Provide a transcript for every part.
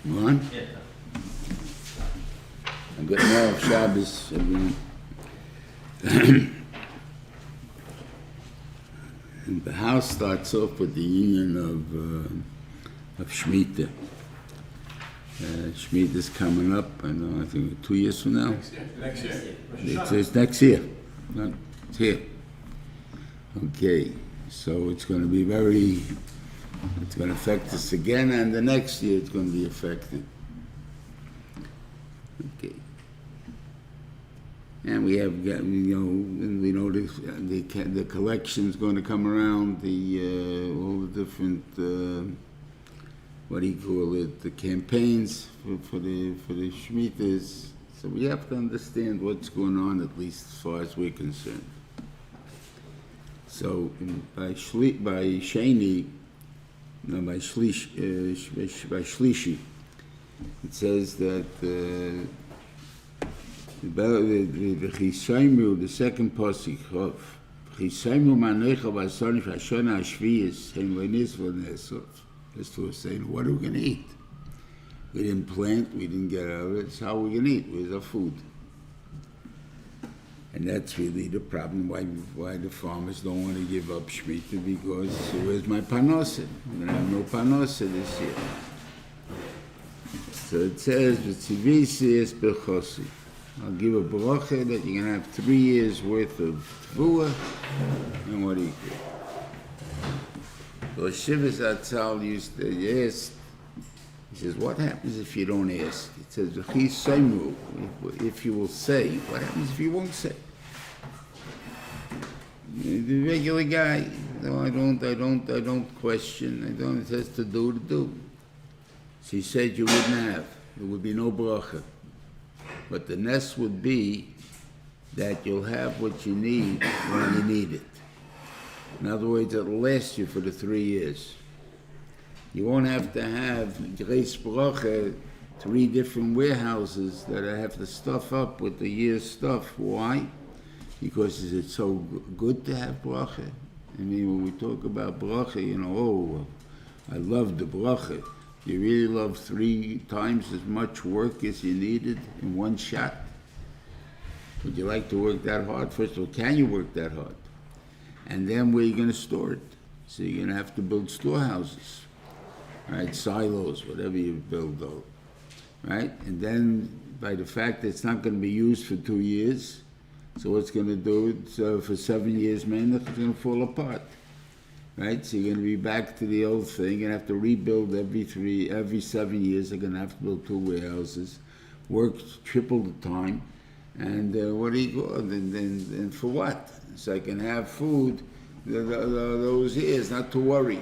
On? I'm good now of Shabbos. And the house starts off with the union of Shemitah. Shemitah is coming up, I think 2 years from now. Next year. It's next year. No, it's here. Okay, so it's going to be it's going to affect us again, and the next year it's going to be affected. Okay. And we have got, we know the collection's going to come around, all the different, the campaigns for the Shemitahs. So we have to understand what's going on, at least as far as we're concerned. So by Shlishi, it says that the second pasuk of Chisaymu manecha v'asonish hashana hashviyis hem v'nis v'nesov. Just to say, what are we going to eat? We didn't plant, we didn't get out of it. So how are we going to eat? Where's our food? And that's really the problem, why the farmers don't want to give up Shemitah, because where's my parnasa? I'm going to have no parnasa this year. So it says, V'tzivisi es bechosi. I'll give a bracha that you're going to have 3 years worth of tevuah, and what do you do? So Shivas Atzal used to ask, he says, what happens if you don't ask? It says, if you will say, what happens if you won't say? The regular guy, no, I don't question, it has to do. So he said you wouldn't have, there would be no bracha. But the nest would be that you'll have what you need when you need it. In other words, it'll last you for the 3 years. You won't have to have Grace Bracha, 3 different warehouses that I have to stuff up with the year's stuff. Why? Because it's so good to have bracha. I mean, when we talk about bracha, I love the bracha. You really love 3 times as much work as you needed in one shot? Would you like to work that hard? First of all, can you work that hard? And then where are you going to store it? So you're going to have to build storehouses, right? Silos, whatever you build, though, right? And then by the fact that it's not going to be used for 2 years, so what's going to do? So for 7 years, man, it's going to fall apart, right? So you're going to be back to the old thing. You're going to have to rebuild every 7 years. They're going to have to build 2 warehouses, work triple the time, and what do you go? And for what? So I can have food those years, not to worry.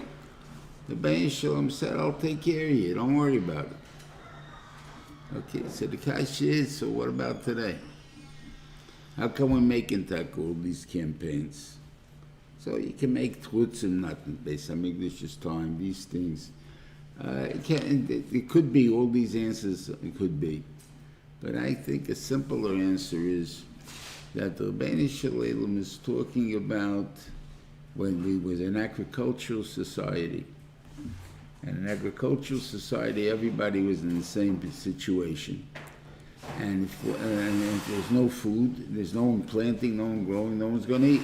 The Beis Shalom said, I'll take care of you. Don't worry about it. Okay, so the kasha is, so what about today? How come we're making all these campaigns? So you can make truths and nothing based on English's time, these things. It could be all these answers, it could be. But I think a simpler answer is that the Reuven Shalom is talking about when we were an agricultural society. And in an agricultural society, everybody was in the same situation. And if there's no food, there's no one planting, no one growing, no one's going to eat.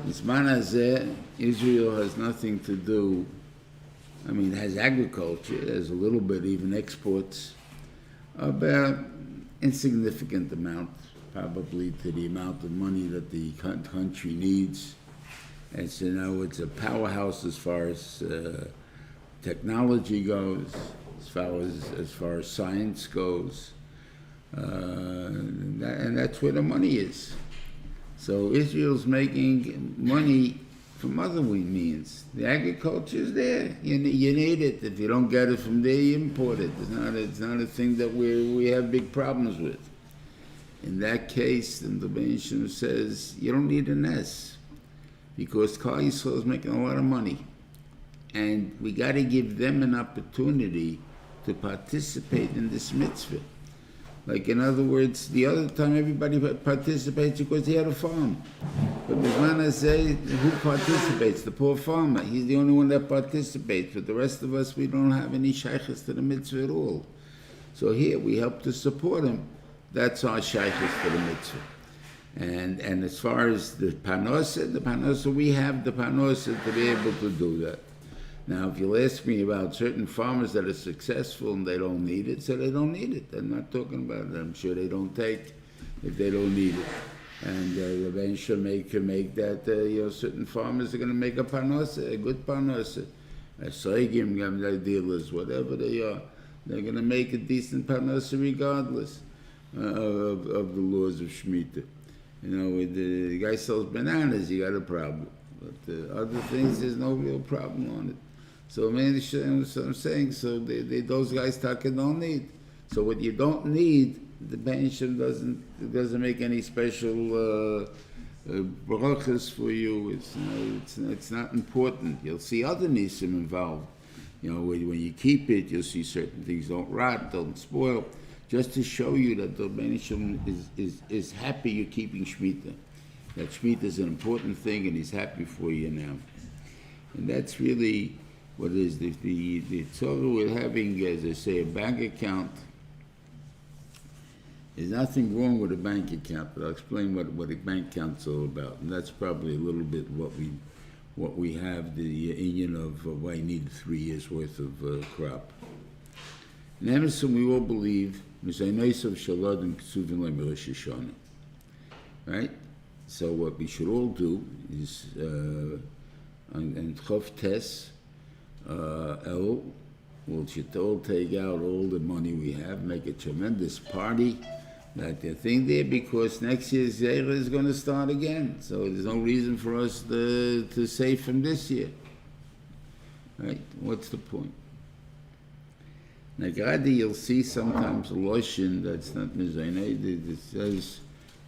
Zman hazeh, Israel has nothing to do. I mean, it has agriculture, it has a little bit, even exports, about insignificant amount, probably to the amount of money that the country needs. And so now it's a powerhouse as far as technology goes, as far as science goes, and that's where the money is. So Israel's making money from other means. The agriculture is there. You need it. If you don't get it from there, you import it. It's not a thing that we have big problems with. In that case, then the Reuven Shalom says, you don't need a nest, because Klal Yisrael is making a lot of money. And we got to give them an opportunity to participate in this mitzvah. Like, in other words, the other time everybody participates because they had a farm. But Mizmana say, who participates? The poor farmer. He's the only one that participates. But the rest of us, we don't have any shaykhs to the mitzvah at all. So here, we help to support him. That's our shaykhs to the mitzvah. And as far as the panosa, we have the panosa to be able to do that. Now, if you'll ask me about certain farmers that are successful and they don't need it, so they don't need it. I'm not talking about it. I'm sure they don't take if they don't need it. And the Ben should make that, certain farmers are going to make a panosa, a good panosa. A soigim, dealers, whatever they are, they're going to make a decent panosa regardless of the laws of Shemitah. With the guy sells bananas, you got a problem. But other things, there's no real problem on it. So, man, that's what I'm saying. So those guys don't need. So what you don't need, the Bensham doesn't make any special brachas for you. It's not important. You'll see other nisim involved. When you keep it, you'll see certain things don't rot, don't spoil. Just to show you that the Benisham is happy you're keeping Shemitah. That Shemitah is an important thing and he's happy for you now. And that's really what it is. The tzorah with having, as I say, a bank account, there's nothing wrong with a bank account, but I'll explain what a bank account's all about. And that's probably a little bit what we have, the union of why you need 3 years worth of crop. In Emerson, we all believe, right? So what we should all do is, and Chof Tes, we should all take out all the money we have, make a tremendous party, that the thing there, because next year's Zera is going to start again. So there's no reason for us to save from this year. Right? What's the point? Nagadi, you'll see sometimes a lotion that's not mizayne. It says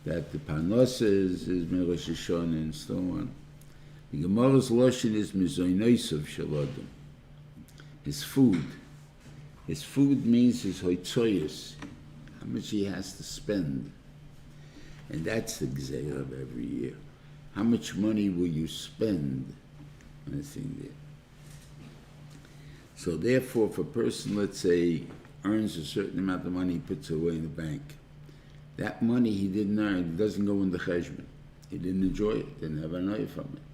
that the panosa is Rosh Hashanah and so on. The Gemara's lotion is mizaynos of Shalodim. His food. His food means his hoitzoyos, how much he has to spend. And that's the gzeira of every year. How much money will you spend on a thing there? So therefore, if a person, let's say, earns a certain amount of money, he puts it away in the bank, that money he didn't earn doesn't go in the cheshbon. He didn't enjoy it, didn't have a hanoi from it,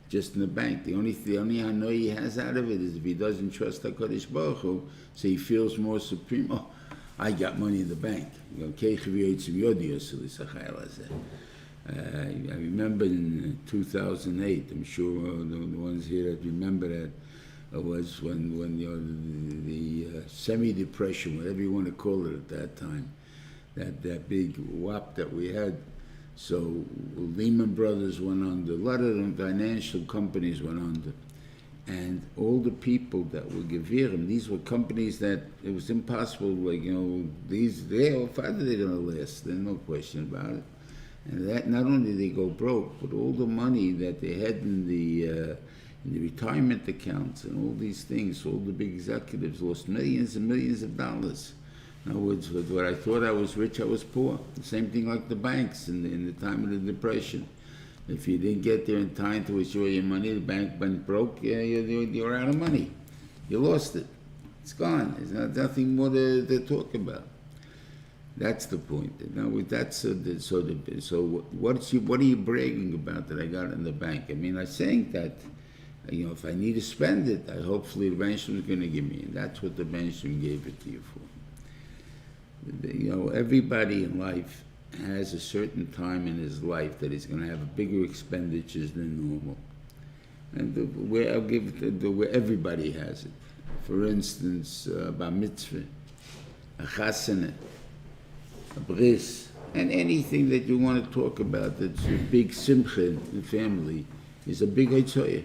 just in the bank. The only hanoi he has out of it is if he doesn't trust HaKadosh Baruch Hu, so he feels more supreme. Oh, I got money in the bank. I remember in 2008, I'm sure the ones here that remember that, was when the semi-depression, whatever you want to call it at that time, that big whop that we had. So Lehman Brothers went under, a lot of them financial companies went under, and all the people that were Gevirim, these were companies that it was impossible, how far are they going to last? There's no question about it. And that not only they go broke, but all the money that they had in the retirement accounts and all these things, all the big executives lost millions and millions of dollars. In other words, with what I thought I was rich, I was poor. The same thing like the banks in the time of the Depression. If you didn't get there in time to withdraw your money, the bank went broke, you're out of money. You lost it. It's gone. There's nothing more to talk about. That's the point. Now, so what are you bragging about that I got in the bank? I mean, I'm saying that, if I need to spend it, hopefully the Bensham is going to give me, and that's what the Bensham gave it to you for. Everybody in life has a certain time in his life that he's going to have bigger expenditures than normal, and where everybody has it. For instance, bar mitzvah, a chasana, a bris, and anything that you want to talk about that's a big simcha in the family is a big hotzoyah.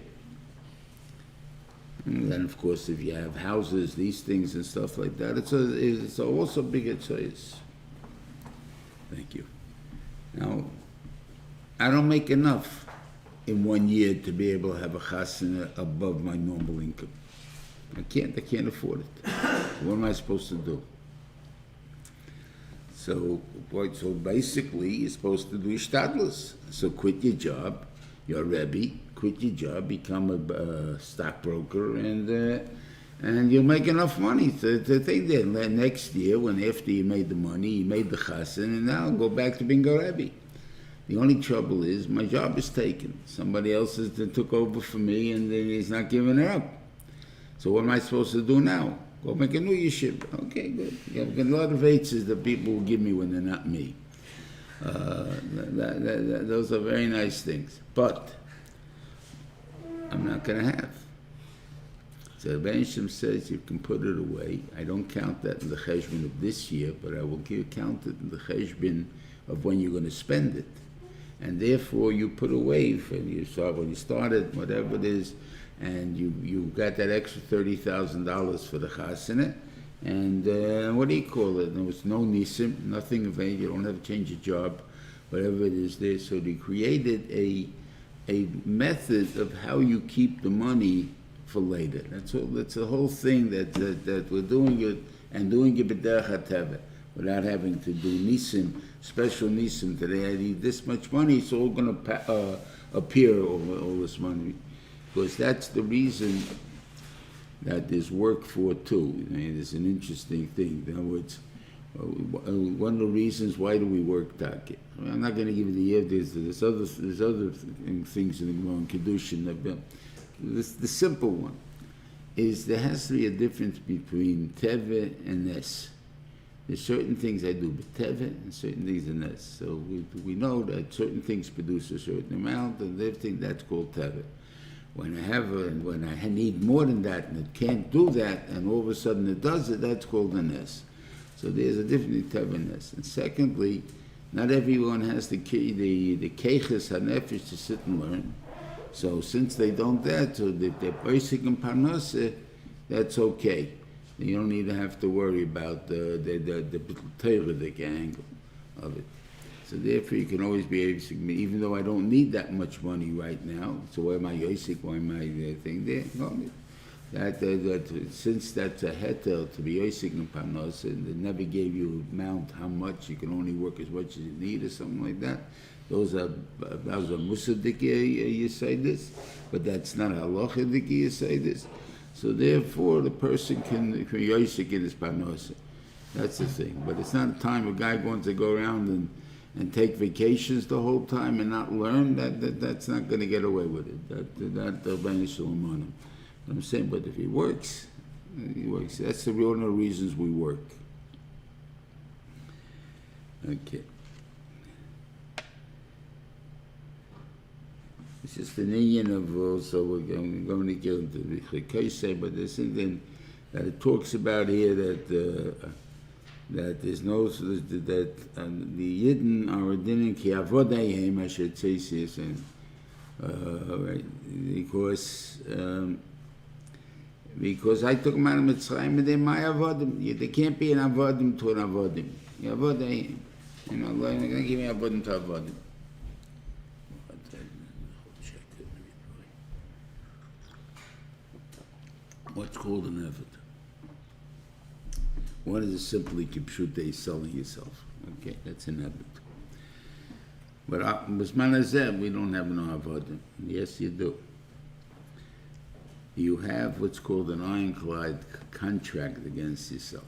And then, of course, if you have houses, these things and stuff like that, it's also big choice. Thank you. Now, I don't make enough in 1 year to be able to have a chasana above my normal income. I can't afford it. What am I supposed to do? So basically, you're supposed to do ishtadlus. So quit your job, you're a Rebbe, quit your job, become a stockbroker, and you'll make enough money to think that next year, after you made the money, you made the chassan, and now go back to being a Rebbe. The only trouble is my job is taken. Somebody else took over for me, and he's not giving it up. So what am I supposed to do now? Go make a new yeshiva. Okay, good. You have a lot of eights that people will give me when they're not me. Those are very nice things. But I'm not going to have. So the Benishim says you can put it away. I don't count that in the cheshbon of this year, but I will count it in the cheshbon of when you're going to spend it. And therefore you put away when you started, whatever it is, and you got that extra $30,000 for the chasana, and what do you call it? There was no nisim, nothing of any. You don't have to change your job, whatever it is there. So they created a method of how you keep the money for later. That's all. That's the whole thing that we're doing it, and doing it b'derech hateva, without having to do nisim, special nisim. Today I need this much money. It's all going to appear, all this money. Because that's the reason that there's work for too. I mean, it's an interesting thing. In other words, one of the reasons why do we work Taki? I'm not going to give you the year. There's other things in the Gemara Kedushin. The simple one is there has to be a difference between Teve and Nes. There's certain things I do with Teve and certain things in Nes. So we know that certain things produce a certain amount, and everything that's called Teve. When I need more than that and it can't do that, and all of a sudden it does it, that's called a nes. So there's a different type of nes. And secondly, not everyone has the keiches hanefesh to sit and learn. So since they don't that, so they're basic in parnasa, that's okay. You don't need to have to worry about the Torah angle of it. So therefore, you can always be able to, even though I don't need that much money right now. So why am I yosik? Why am I thing there? No, that since that's a heter to be yosik in panos, and they never gave you amount how much you can only work as much as you need or something like that. Those are musadik you say this, but that's not halachadik you say this. So therefore, the person can yosik in his panos. That's the thing. But it's not a time a guy wants to go around and take vacations the whole time and not learn, that's not going to get away with it. That what I'm saying, but if he works. That's one of the reasons we work. Okay. It's just an Indian of also we're going to get into the Behar-Bechukosai, but there's something that it talks about here that there's no that the Yidden are din ki avodayim, I should say, right? Because I took them out of Mitzrayim and they're my avodim. There can't be an avodim to an avodim. Avodayim, Allah is going to give me avodim to avodim. What's called an avod? One is simply kipshute, selling yourself. Okay, that's an avod. But Bisman Hazeh, we don't have no avodim. Yes, you do. You have what's called an ironclad contract against yourself.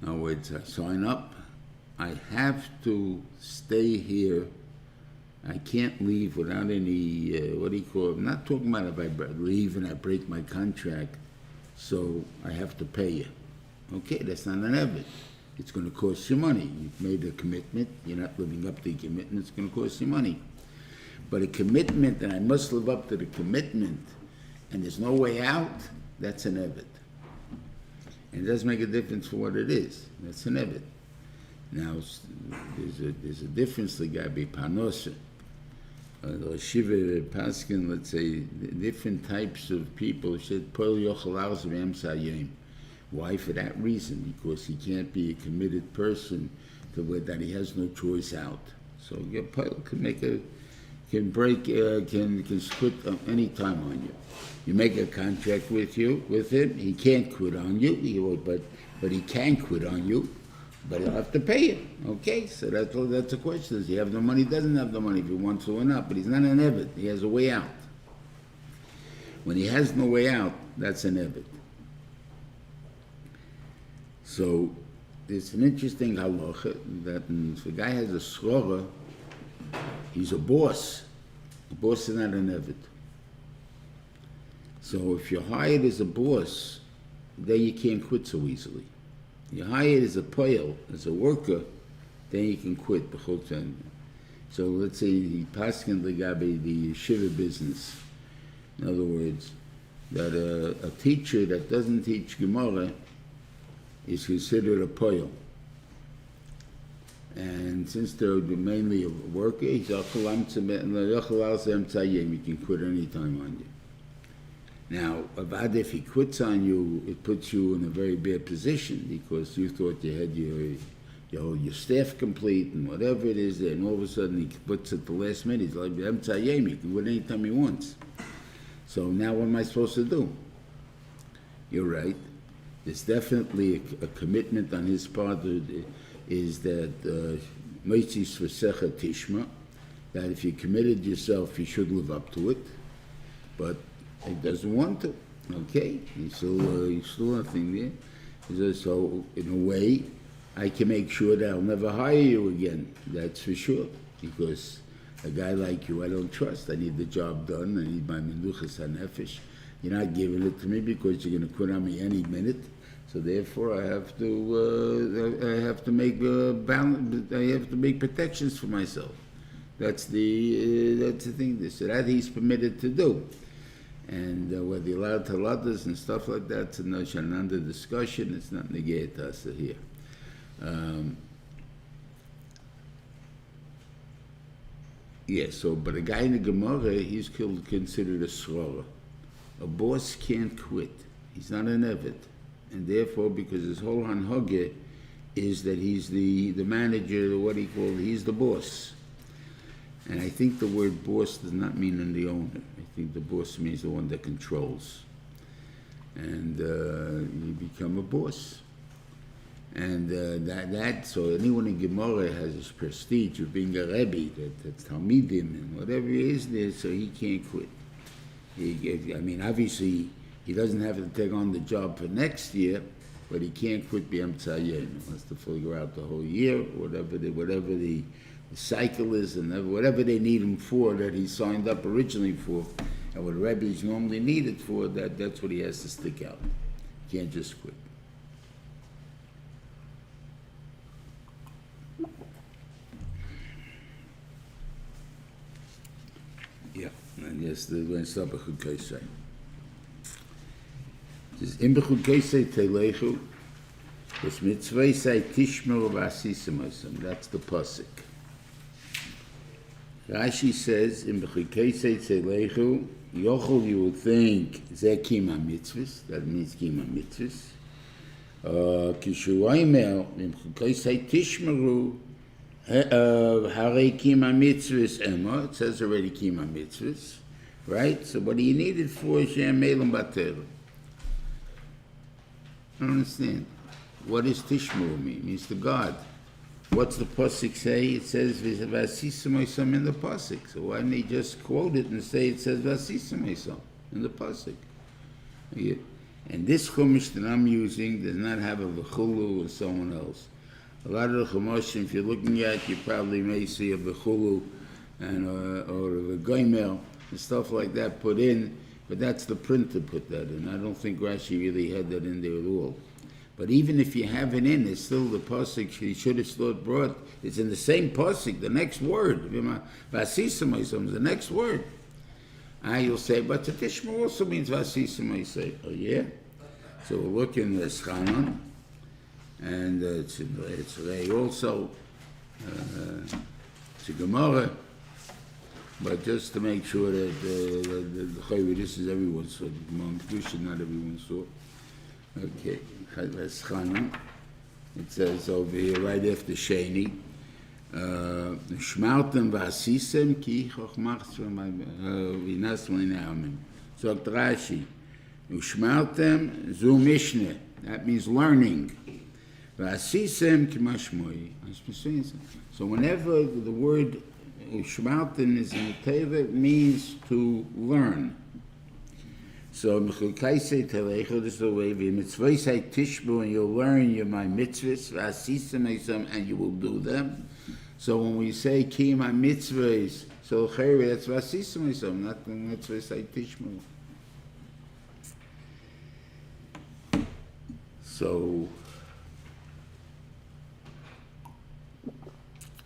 In other words, I sign up. I have to stay here. I can't leave without any, what do you call it? I'm not talking about if I leave and I break my contract, so I have to pay you. Okay, that's not an eved. It's going to cost you money. You've made a commitment. You're not living up to the commitment. It's going to cost you money. But a commitment, and I must live up to the commitment, and there's no way out, that's an eved. And it does make a difference for what it is. That's an eved. Now, there's a difference. The guy be panosa. The Shiva Paskin, let's say, different types of people said, why? For that reason, because he can't be a committed person to where that he has no choice out. So your pile can quit any time on you. You make a contract with him, he can't quit on you, but he can quit on you. but he'll have to pay it. Okay, so that's a question. Does he have the money? Doesn't have the money if he wants to or not, but he's not an Eved. He has a way out. When he has no way out, that's an Eved. So it's an interesting halacha that if a guy has a schora, he's a boss. The boss is not an Eved. So if you're hired as a boss, then you can't quit so easily. You're hired as a poil, as a worker, then you can quit. So let's say he paskin legabe the yeshiva business. In other words, that a teacher that doesn't teach Gemara is considered a poil. And since they're mainly a worker, you can quit any time on you. Now, Avad, if he quits on you, it puts you in a very bad position because you thought you had your staff complete and whatever it is, and all of a sudden he puts at the last minute, he's like, he can quit anytime he wants. So now what am I supposed to do? You're right. There's definitely a commitment on his part is that Moitzis V'secha Tishma, that if you committed yourself, you should live up to it. But he doesn't want to. Okay, he's still nothing there. He says, so in a way, I can make sure that I'll never hire you again. That's for sure, because a guy like you, I don't trust. I need the job done. I need my menuchas hanefesh. You're not giving it to me because you're going to quit on me any minute. So therefore, I have to make balance. I have to make protections for myself. That's the thing. So that he's permitted to do. And whether you're allowed to ladders and stuff like that, it's another discussion. It's not negate us here. But a guy in the Gemara, he's considered a srora. A boss can't quit. He's not an Eved. And therefore, because his whole hanhage is that he's the manager, what he called, he's the boss. And I think the word boss does not mean the owner. I think the boss means the one that controls. And you become a boss. And so anyone in Gemara has his prestige of being a Rebbe, that's Talmidim and whatever he is there, so he can't quit. Obviously, he doesn't have to take on the job for next year, but he can't quit B'yam Tzayim. He has to figure out the whole year, whatever the cycle is, and whatever they need him for that he signed up originally for, and what Rebbe's normally needed for, that's what he has to stick out. He can't just quit. Yeah, and yes, we're going to start Behar-Bechukosai. It says, in Behar-Bechukosai Teilechu, this mitzvah say Tishmer v'asisim. That's the pasuk. Rashi says in Behar-Bechukosai Teilechu, Yochel, you would think Zeh Kima Mitzvahs. That means Kima Mitzvahs. Kishuaymer in Behar-Bechukosai Tishmeru. Harei Kima Mitzvahs Emma. It says already Kima Mitzvahs, right? So what do you need it for? Shem Elam Bater. I don't understand. What does Tishmeru mean? It means to God. What's the pasuk say? It says Vasisim in the pasuk. So why didn't they just quote it and say it says Vasisim in the pasuk? Yeah. And this chumash that I'm using does not have a v'chulu or someone else. A lot of the chumashim, if you're looking at, you probably may see a v'chulu and or a goimel and stuff like that put in, but that's the printer put that in. I don't think Rashi really had that in there at all. But even if you have it in, it's still the pasuk he should have still brought. It's in the same pasuk, the next word. Vasisim is the next word. You'll say, but the Tishma also means Vasisim. I say, oh yeah? So we're looking at Schanan. And it's Rei also, it's a Gemara, but just to make sure that this is everyone's sort of Gemara Kedusha, not everyone's sort. Okay, it says over here right after Sheni, Shmartem v'asisem ki chochmachtem v'nasem l'ne'amim. So Rashi, Shmartem zu Mishneh, that means learning. V'asisem k'mashmoi. So whenever the word Shmartin is in the Torah, it means to learn. So Mechulkaisei Telecha, this is the way, v'mitzvosai tishbu, and you'll learn my mitzvahs, v'asisem eisam, and you will do them. So when we say ki my mitzvahs, so chayre, that's v'asisem eisam, not mitzvosai tishbu. So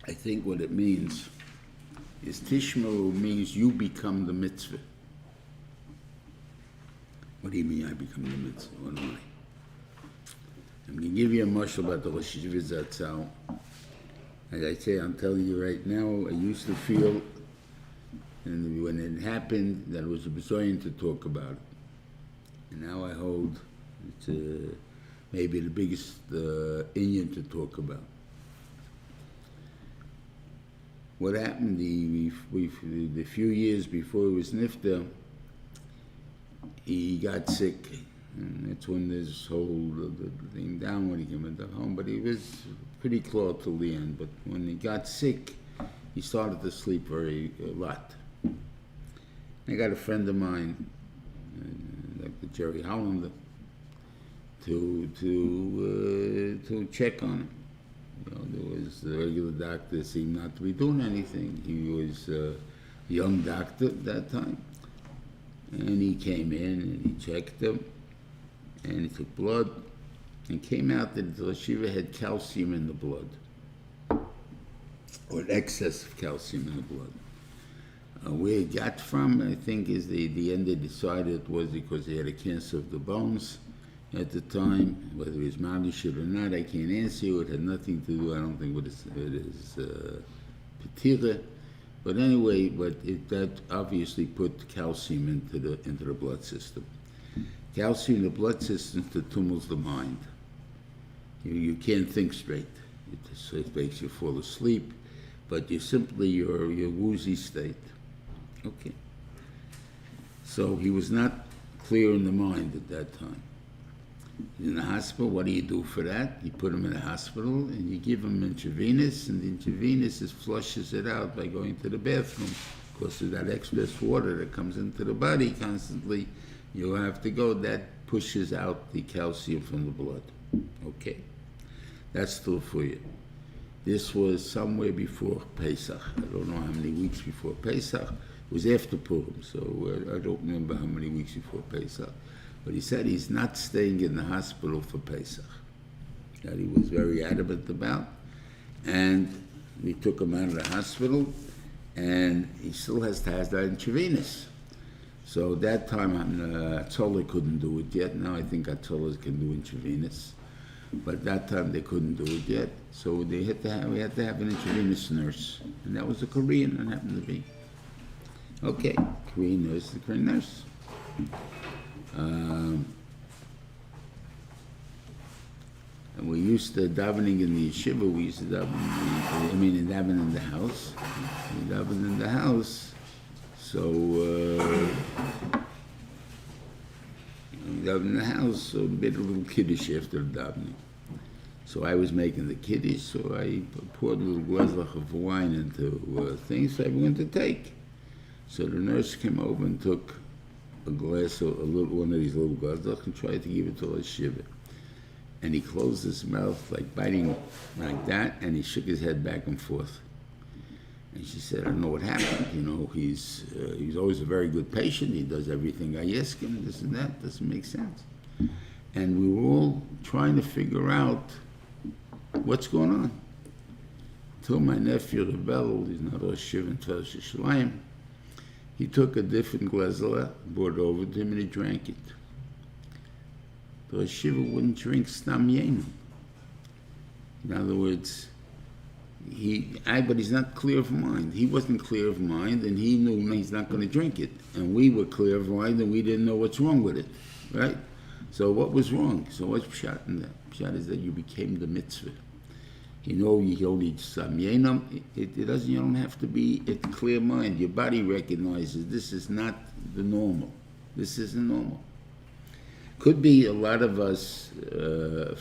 I think what it means is tishmaru means you become the mitzvah. What do you mean I become the mitzvah? What am I? I'm going to give you a mashal about the Rosh Yeshiva Zatzal. As I say, I'm telling you right now, I used to feel, and when it happened, that it was a besoyan to talk about it. And now I hold it's maybe the biggest inyan to talk about. What happened the few years before he was nifter, he got sick, and that's when this whole thing down when he came into home. But he was pretty close till the end. But when he got sick, he started to sleep a lot. I got a friend of mine, Dr. Jerry Hollander, to check on him. There was the regular doctor seemed not to be doing anything. He was a young doctor at that time. And he came in and he checked him and he took blood and came out that the yeshiva had calcium in the blood, or an excess of calcium in the blood. Where it got from, I think, is the end they decided it was because he had a cancer of the bones at the time. Whether he was Madishir or not, I can't answer you. It had nothing to do, I don't think, with his petira. But anyway, that obviously put calcium into the blood system. Calcium in the blood system tumbles the mind. You can't think straight. It makes you fall asleep, but you're simply your woozy state. Okay. So he was not clear in the mind at that time. In the hospital, what do you do for that? You put him in the hospital and you give him intravenous, and the intravenous flushes it out by going to the bathroom. Because of that excess water that comes into the body constantly, you have to go. That pushes out the calcium from the blood. Okay. That's still for you. This was somewhere before Pesach. I don't know how many weeks before Pesach. It was after Purim, so I don't remember how many weeks before Pesach. But he said he's not staying in the hospital for Pesach. That he was very adamant about. And we took him out of the hospital, and he still has to have that intravenous. So that time, Atzola couldn't do it yet. Now I think Atzolas can do intravenous. But that time they couldn't do it yet. So we had to have an intravenous nurse. And that was a Korean, and happened to be. Okay, Korean nurse, the Korean nurse. And we used to davening in the yeshiva. We used to daven in the house. We davened in the house. So we davened in the house. So we made a little kiddush after the davening. So I was making the kiddush. So I poured a little glazlach of wine into things for everyone to take. So the nurse came over and took a glass, one of these little glazlach, and tried to give it to Shiva. And he closed his mouth, like biting like that, and he shook his head back and forth. And she said, I don't know what happened. He's always a very good patient. He does everything I ask him, this and that. Doesn't make sense. And we were all trying to figure out what's going on. Until my nephew, Rebel, he's not a Shiva and Tvesh Shalaim, he took a different glazela, brought it over to him, and he drank it. The Shiva wouldn't drink Stam Yenu. In other words, but he's not clear of mind. He wasn't clear of mind, and he knew he's not going to drink it. And we were clear of mind, and we didn't know what's wrong with it, right? So what was wrong? So what's pshat in that? Pshat is that you became the mitzvah. You don't need Stam Yenu. You don't have to be at clear mind. Your body recognizes this is not the normal. This isn't normal. could be a lot of us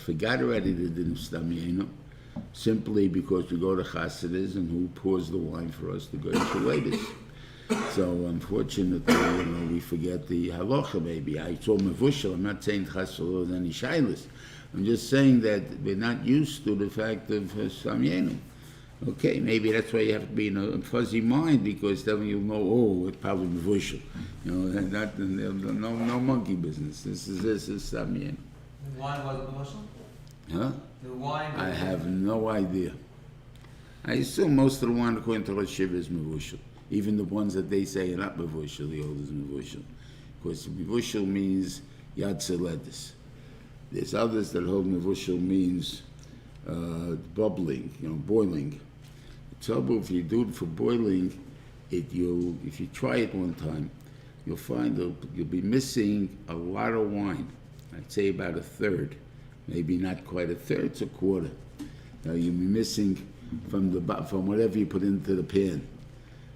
forgot already the din of Stam Yenu, simply because we go to Chassidus and who pours the wine for us to go to Shlit. So unfortunately, we forget the halacha maybe. I saw mevushal. I'm not saying Chassidus any shaylas. I'm just saying that we're not used to the fact of Stam Yenu. Okay, maybe that's why you have to be in a fuzzy mind, because then you'll know, it's probably mevushal. No monkey business. This is Stam Yenu. The wine was mevushal? Huh? The wine. I have no idea. I assume most of the wine according to Rosh Shiva is mevushal. Even the ones that they say are not mevushal, the old is mevushal. Because mevushal means yad seledis. There's others that hold mevushal means bubbling, boiling. The trouble, if you do it for boiling, if you try it one time, you'll find you'll be missing a lot of wine. I'd say about a third, maybe not quite a third, it's a quarter. Now you'll be missing from whatever you put into the pan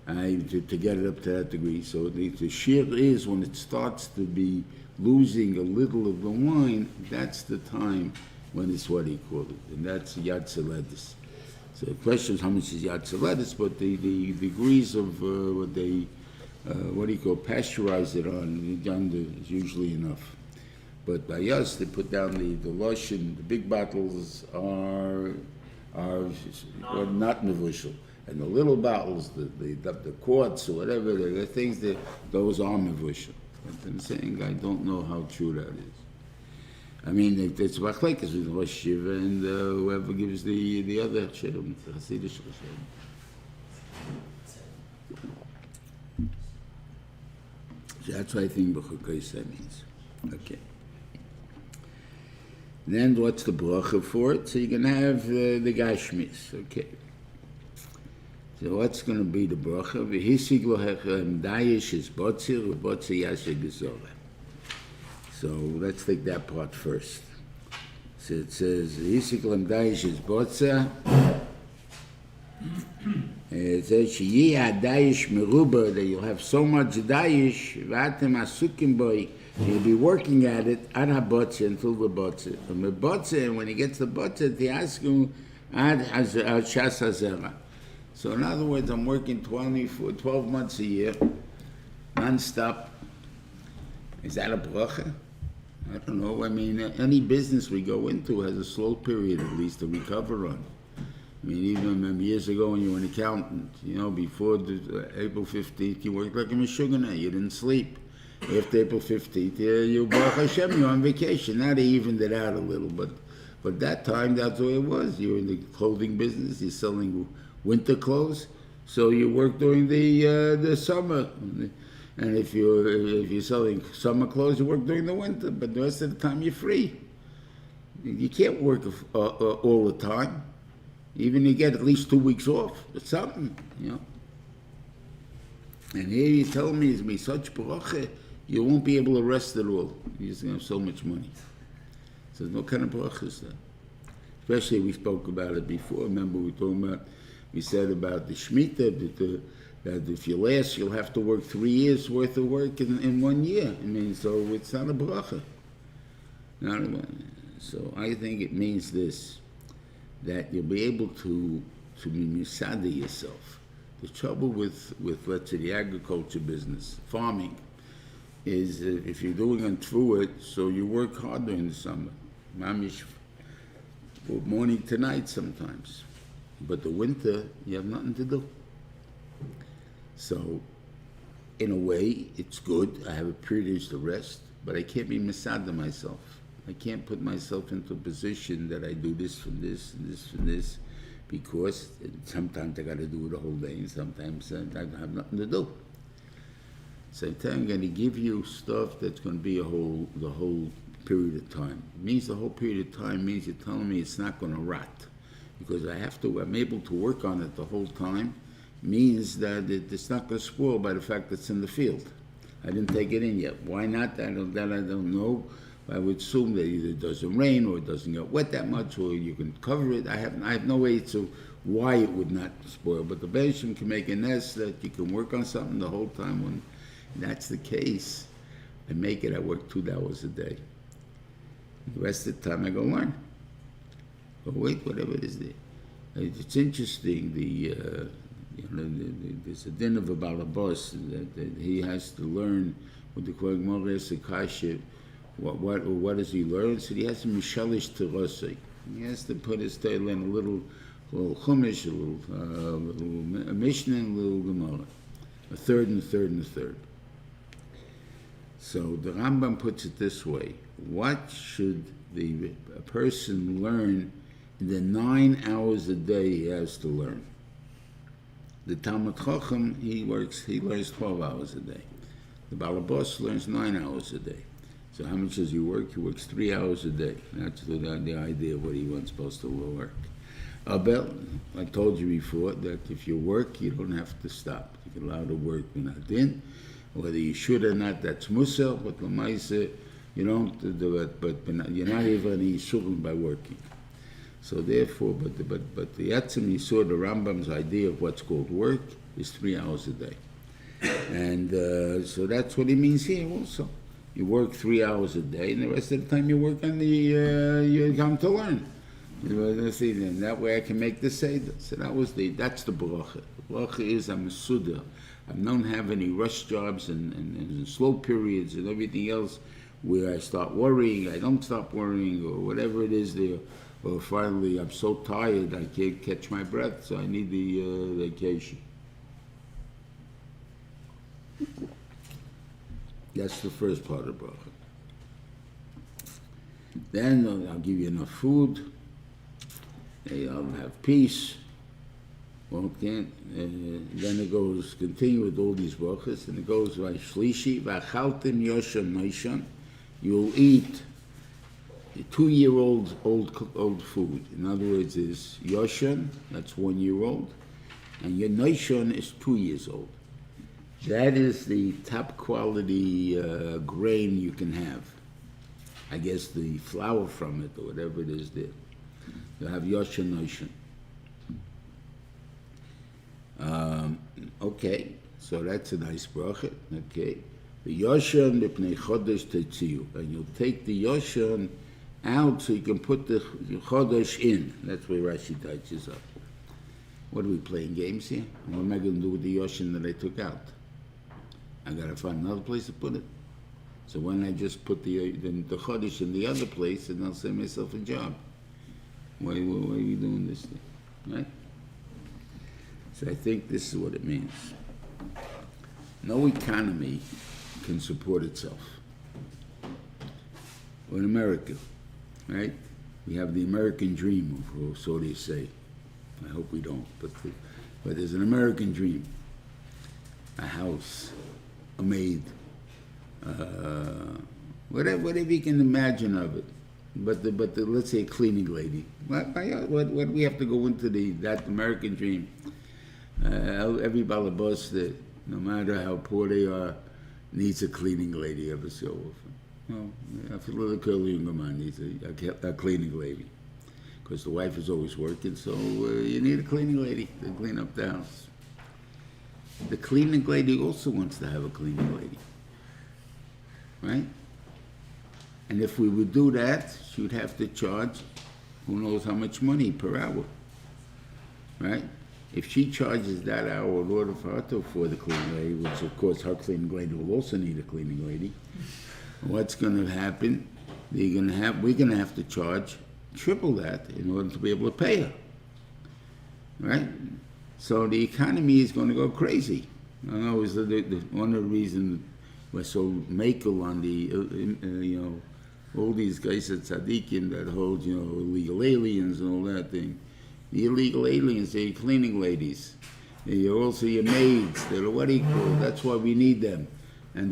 to get it up to that degree. So the shiur is when it starts to be losing a little of the wine, that's the time when it's what he called it, and that's yad seledis. So the question is how much is yad seledis, but the degrees of what they pasteurize it on is usually enough. But by us, they put down the lush, and the big bottles are not mevushal, and the little bottles, the quarts or whatever, the things those are mevushal. But I'm saying I don't know how true that is. I mean, it's machlekes with Rosh Shiva and whoever gives the other Shem, the Hasidic Shem. So that's what I think Behar-Bechukosai means. Okay. Then what's the bracha for it? So you're going to have the Gashmis. Okay. So what's going to be the bracha? V'hisig lohechem dayish is botzir, v'botzir yasher gezorah. So let's take that part first. So it says, v'hisig lohechem dayish is botzir. It says, sheyi ha-dayish meruba, that you'll have so much dayish, v'atem asukim boi, you'll be working at it, ad ha-botzir, until the botzir. From the botzir, when he gets the botzir, they ask him, ad shas hazera. So in other words, I'm working 12 months a year, non-stop. Is that a bracha? I don't know. I mean, any business we go into has a slow period at least to recover on. I mean, even years ago when you were an accountant, before April 15th, you worked like a Meshuggah. You didn't sleep. After April 15th, you Baruch Hashem, you're on vacation. Now they evened it out a little, but that time, that's the way it was. You're in the clothing business. You're selling winter clothes, so you work during the summer, and if you're selling summer clothes, you work during the winter. But the rest of the time, you're free. You can't work all the time. Even you get at least 2 weeks off. It's something, And here you tell me it's going to be such bracha, you won't be able to rest at all. You're just going to have so much money. So no kind of bracha is that. Especially we spoke about it before. Remember we said about the Shemitah, that if you last, you'll have to work 3 years worth of work in 1 year. I mean, so it's not a bracha. So I think it means this, that you'll be able to be misada yourself. The trouble with let's say the agriculture business, farming, is if you're doing it through it, so you work hard during the summer. Mamish, morning to night sometimes. But the winter, you have nothing to do. So, in a way, it's good. I have a privilege to rest, but I can't be misada myself. I can't put myself into a position that I do this from this and this from this, because sometimes I got to do it the whole day, and sometimes I have nothing to do. So I'm going to give you stuff that's going to be the whole period of time. It means the whole period of time means you're telling me it's not going to rot. Because I'm able to work on it the whole time, means that it's not going to spoil by the fact that it's in the field. I didn't take it in yet. Why not? I don't know. I would assume that either it doesn't rain or it doesn't get wet that much, or you can cover it. I have no way to why it would not spoil. But the Beishim can make a nest that you can work on something the whole time. When that's the case, I work 2 hours a day. The rest of the time I go learn. But wait, whatever it is there. It's interesting, there's a din of a balabos that he has to learn with the Gemara Sekashe. What does he learn? So he has to mishalish terosei. He has to put his tail in a little chumash, a little mishnah, and a little gemara, a third and a third and a third. So the Rambam puts it this way: what should a person learn in the 9 hours a day he has to learn? The Talmud Chacham, he learns 12 hours a day. The Balabos learns 9 hours a day. So how much does he work? He works 3 hours a day. That's the idea of what he was supposed to work. Abel, I told you before that if you work, you don't have to stop. You're allowed to work minadin. Whether you should or not, that's musel, but l'maisa, you don't do it, but you're not even yisurim by working. So therefore, but the Yatzim, he saw the Rambam's idea of what's called work is 3 hours a day. And so that's what he means here also. You work 3 hours a day, and the rest of the time you work on you come to learn. And that way I can make the seder. So that's the bracha. The bracha is I'm a suda. I don't have any rush jobs and slow periods and everything else where I start worrying, I don't stop worrying, or whatever it is there. Or finally I'm so tired I can't catch my breath, so I need the vacation. That's the first part of bracha. Then I'll give you enough food. I'll have peace. Okay. Then it goes, continue with all these brachas, and it goes by Shlishi, V'achaltem Yoshan Noishon. You'll eat 2-year-old old food. In other words, is Yoshan, that's 1 year old, and your Noishon is 2 years old. That is the top quality grain you can have. I guess the flour from it, or whatever it is there. You have Yoshan Noishon. Okay, so that's a nice bracha. Okay. The Yoshan Mipnei Chodesh Tetziu. And you'll take the Yoshan out so you can put the Chodesh in. That's where Rashi touches up. What are we playing games here? What am I going to do with the Yoshan that I took out? I got to find another place to put it. So when I just put the Chodesh in the other place, and I'll save myself a job. Why are you doing this thing? Right? So I think this is what it means. No economy can support itself. We're in America, right? We have the American dream, or so they say. I hope we don't, but there's an American dream. A house, a maid, whatever you can imagine of it. But let's say a cleaning lady. What we have to go into that American dream? Every balabos that, no matter how poor they are, needs a cleaning lady every so often. Well, I feel a little curly younger man needs a cleaning lady, because the wife is always working. So you need a cleaning lady to clean up the house. The cleaning lady also wants to have a cleaning lady, right? And if we would do that, she would have to charge who knows how much money per hour, right? If she charges that hour in order for her to afford the cleaning lady, which of course her cleaning lady will also need a cleaning lady, what's going to happen? We're going to have to charge triple that in order to be able to pay her, right? So the economy is going to go crazy. I know it's one of the reasons we're so makel on the all these guys at tzaddikim that hold illegal aliens and all that thing. The illegal aliens, they're cleaning ladies. They're also your maids. They're what equal. That's why we need them. And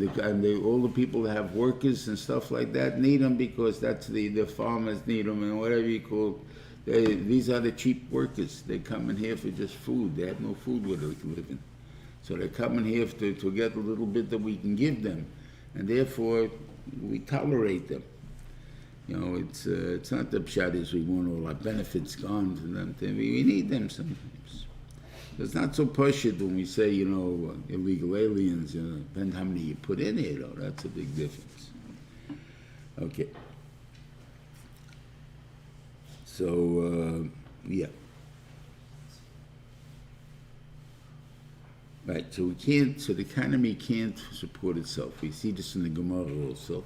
all the people that have workers and stuff like that need them, because that's the farmers need them and whatever you call. These are the cheap workers. They come in here for just food. They have no food where they can live in. So they come in here to get a little bit that we can give them. And therefore, we tolerate them. It's not the pshat is we want all our benefits gone to them. We need them sometimes. It's not so pushit when we say, illegal aliens, depends how many you put in here, though. That's a big difference. Okay. So, yeah. Right, so the economy can't support itself. We see this in the Gemara also.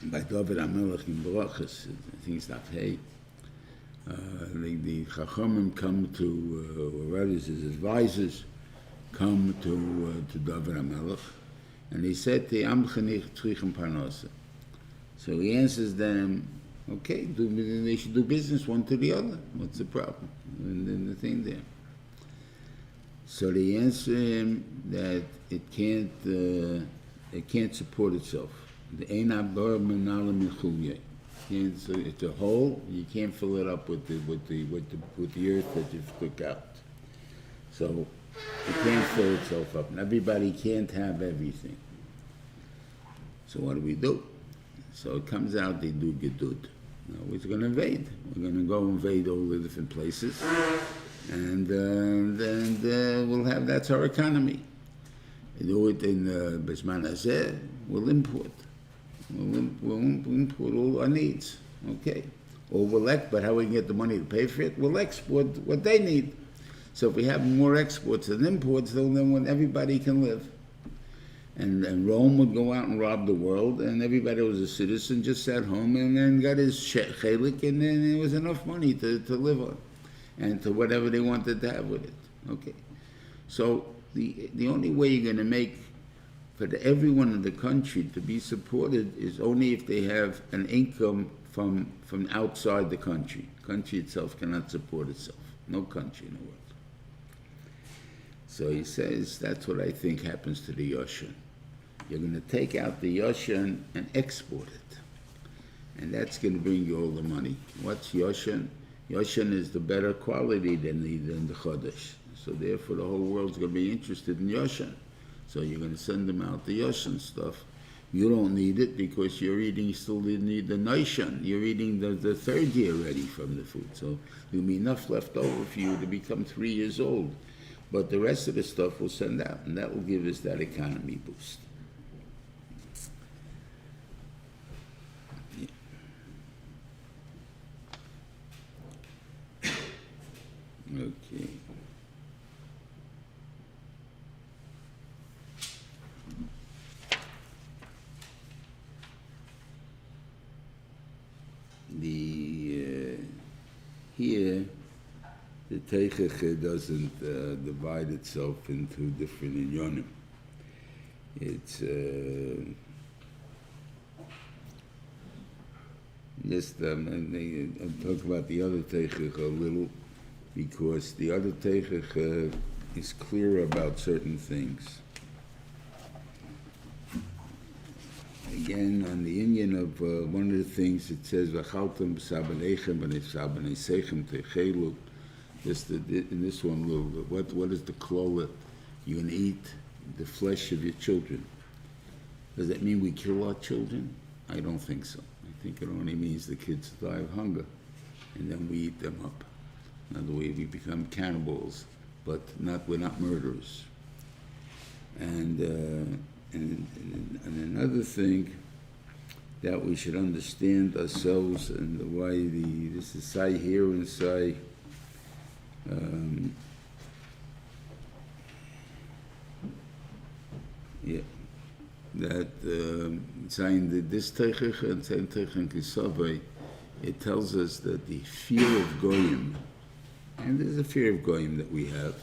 By David HaMelech in Berachos, I think it's not Hey. The Chachamim come to, or rather his advisors, come to David HaMelech, and he said, Am chanich tzrichem parnasa. So he answers them, okay, they should do business one to the other. What's the problem? And then the thing there. So they answer him that it can't support itself. The ein abor menala michulye. It's a hole. You can't fill it up with the earth that you've took out. So it can't fill itself up, and everybody can't have everything. So what do? So it comes out they do gedud. Now we're going to invade. We're going to go invade all the different places, and then we'll have, that's our economy. We do it in Bisman Hazeh, we'll import. We'll import all our needs, okay? Or but how we can get the money to pay for it? We'll export what they need. So if we have more exports than imports, then when everybody can live. And Rome would go out and rob the world, and everybody who was a citizen just sat home and then got his chelik, and then there was enough money to live on, and to whatever they wanted to have with it, okay? So the only way you're going to make for everyone in the country to be supported is only if they have an income from outside the country. The country itself cannot support itself. No country in the world. So he says, that's what I think happens to the Yoshan. You're going to take out the Yoshan and export it. And that's going to bring you all the money. What's Yoshan? Yoshan is the better quality than the Chodesh. So therefore the whole world's going to be interested in Yoshan. So you're going to send them out the Yoshan stuff. You don't need it because you're eating, still need the Noishan. You're eating the third year already from the food. So there'll be enough left over for you to become 3 years old. But the rest of the stuff we'll send out, and that will give us that economy boost. Yeah. Okay. Here, the Teichach doesn't divide itself into different inyonim. It's just I'll talk about the other Teichach a little, because the other Teichach is clear about certain things. Again, on the Indian of one of the things it says, "V'chaltem b'sabanechem v'nesabaneseichem techelu." Just in this one, what is the klola? You're going to eat the flesh of your children. Does that mean we kill our children? I don't think so. I think it only means the kids die of hunger, and then we eat them up. In other words, we become cannibals, but we're not murderers. And another thing that we should understand ourselves, and why this is Sai here and Sai. That saying this Teichach and saying Teichach Kisavai, it tells us that the fear of Goyim, and there's a fear of Goyim that we have,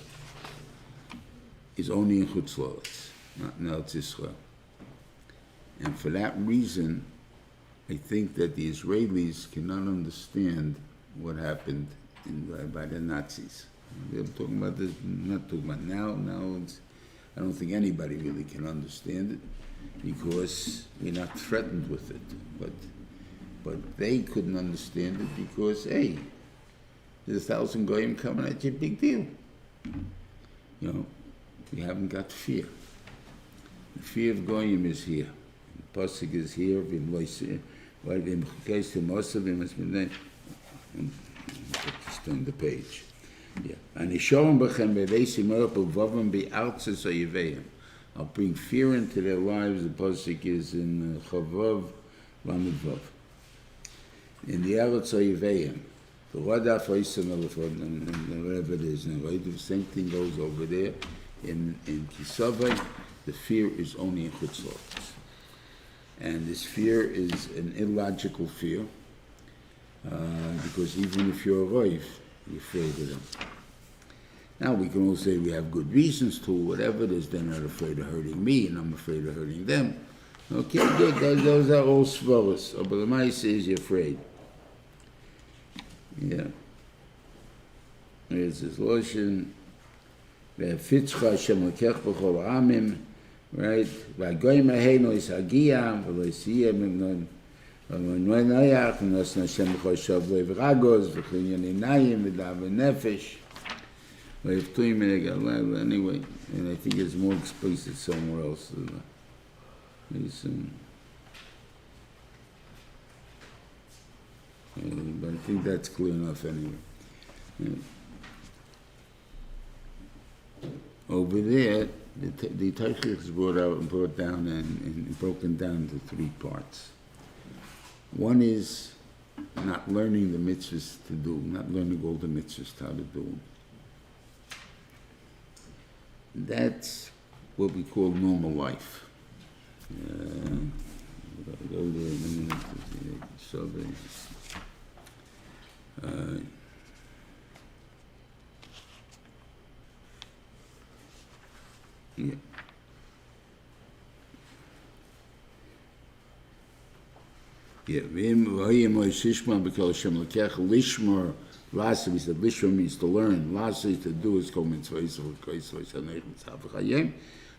is only in Chutz La'aretz, not in Eretz Yisrael. And for that reason, I think that the Israelis cannot understand what happened by the Nazis. They're talking about this, not talking about now. Now I don't think anybody really can understand it because we're not threatened with it. But they couldn't understand it because, hey, there's 1,000 goyim coming at you, big deal. You know, we haven't got fear. The fear of goyim is here. The pasuk is here. Just on the page. Yeah. And I'll bring fear into their lives. The pasuk is in Chavav Lamed Vav. in the Eretz Oyeveim, the Wadaf Oysam Elefon, and whatever it is, and right, the same thing goes over there. In Kisavai, the fear is only in Chutzlot. And this fear is an illogical fear, because even if you're a Roiv, you're afraid of them. Now, we can all say we have good reasons to, whatever it is, they're not afraid of hurting me, and I'm afraid of hurting them. Okay, good, those are all svaros. But the Maisa is you're afraid. Yeah. There's this lotion. Ve'fitzcha Hashem lekech b'chol ha'amim, right? V'agoyim aheinu is hagia, v'lo yisiyem v'noyach, v'nosna Hashem b'chol shav v'ragos, v'chol yonayim, v'dav v'nefesh, v'yiftuim v'negal. Anyway, and I think it's more explicit somewhere else. But I think that's clear enough anyway. Yeah. Over there, the Teichik is brought out and brought down and broken down into three parts. One is not learning the mitzvahs to do, not learning all the mitzvahs how to do. That's what we call normal life. Go there in a minute. So yeah. Yeah. Lishmor, Lasa, we said Lishmor means to learn. Lasa is to do is called mitzvah.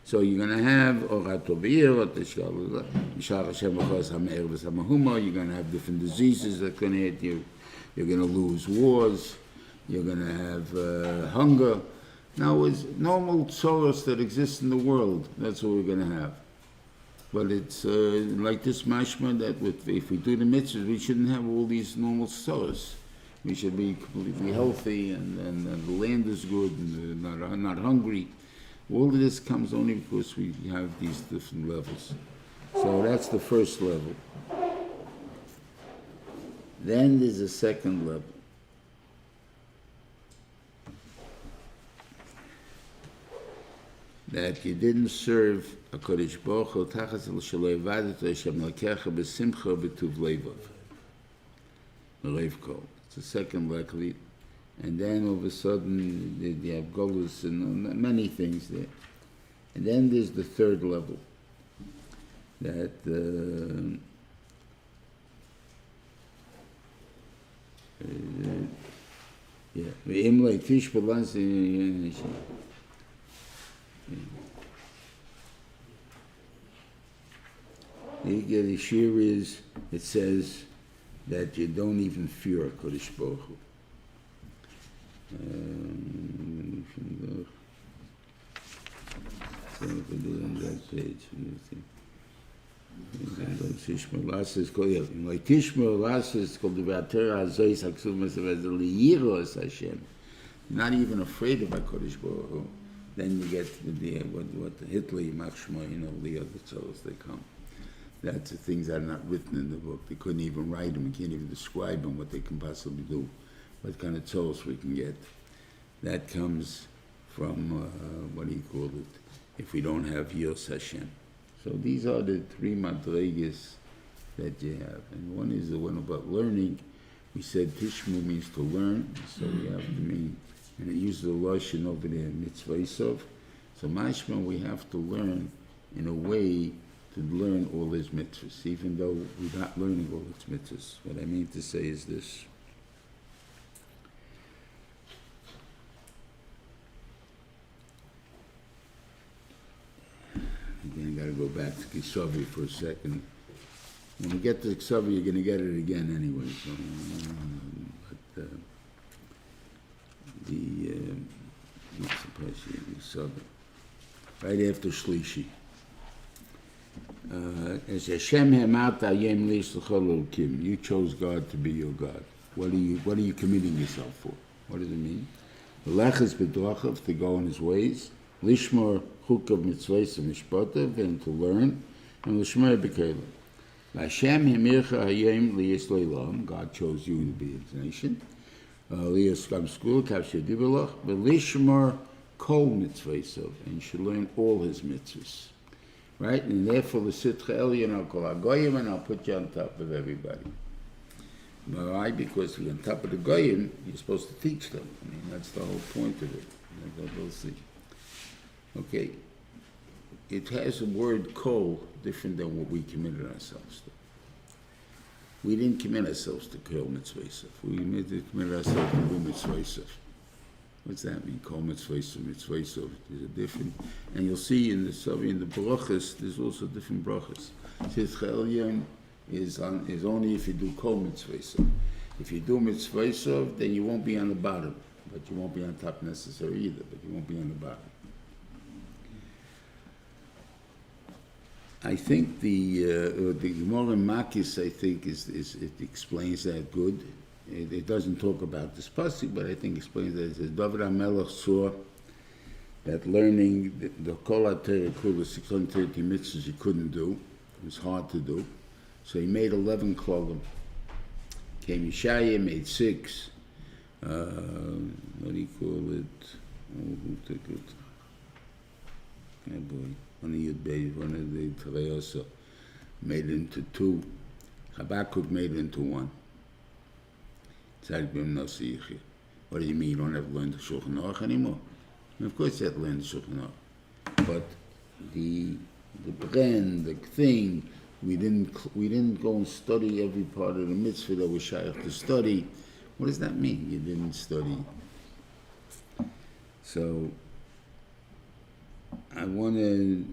So you're going to have you're going to have different diseases that are going to hit you. You're going to lose wars. You're going to have hunger. Now, it's normal sorrows that exist in the world. That's what we're going to have. But it's like this mashma that if we do the mitzvahs, we shouldn't have all these normal sorrows. We should be completely healthy, and the land is good, and not hungry. All of this comes only because we have these different levels. So that's the first level. Then there's a second level. That you didn't serve a Kodesh Baruch Hu tachas el shalei vadet Hashem lakecha b'simcha b'tuv levav. Lev kol. It's the second level. And then all of a sudden you have golus and many things there. And then there's the third level. That yeah. The shiur is, it says that you don't even fear Kodesh Baruch Hu. On that page, Lasa is called, like Tishma Lasa is called the Vatera Azois Haksumas of Liyiros Hashem. Not even afraid of Kodesh Baruch Hu. Then you get what the Hitler, Machshma, the other souls they come. That's the things that are not written in the book. They couldn't even write them. You can't even describe them, what they can possibly do. What kind of souls we can get. That comes from, what do you call it, if we don't have Yos Hashem. So these are the three madregas that you have. And one is the one about learning. We said Tishmu means to learn, so we have to mean, and it uses the Lashon over there, mitzvah isov. So mashma, we have to learn in a way to learn all his mitzvahs, even though we're not learning all his mitzvahs. What I mean to say is this. Again, I got to go back to Kisavi for a second. When we get to Kisavi, you're going to get it again anyway. So, but what's the Parshas? Kisavi, right after Shlishi. As Hashem Hemata Yem Lish L'Chol Kim, you chose God to be your God. What are you committing yourself for? What does it mean? L'Leches B'Drachav, to go in His ways. Lishmor Chukav Mitzvahs and Mishpatav, and to learn. And L'Shmer B'Kelim. Hashem himircha hayom liyis leilam. God chose you to be His nation. Liyis kam skul kavshe divelach belishmar kol mitzvahsov, and you should learn all His mitzvahs. Right? And therefore the sitcha elyon I'll call agoyim, and I'll put you on top of everybody. Why? Because you're on top of the goyim, you're supposed to teach them. I mean, that's the whole point of it. We'll see. Okay. It has a word kol different than what we committed ourselves to. We didn't commit ourselves to kol mitzvahsov. We committed ourselves to kol mitzvahsov. What's that mean? Kol mitzvahsov, mitzvahsov. There's a different, and you'll see in the brachas, there's also different brachas. Sitcha elyon is only if you do kol mitzvahsov. If you do mitzvahsov, then you won't be on the bottom, but you won't be on top necessarily either, but you won't be on the bottom. I think the Gemara in Makis, I think, it explains that good. It doesn't talk about this pasuk, but I think it explains that. It says, David HaMelech saw that learning the Kol HaTorah Kula, 630 mitzvahs he couldn't do. It was hard to do. So he made 11 klogim. Came Yeshaya, made 6. What do you call it? Oh, who took it? Oh boy. One of Yud, one of the Tereosa made it into 2. Habakkuk made it into 1. What do you mean? You don't have to learn the Shulchan Aruch anymore? And of course you have to learn the Shulchan Aruch. But the brand, the thing, we didn't go and study every part of the mitzvah that we shaykh to study. What does that mean? You didn't study. So I want to.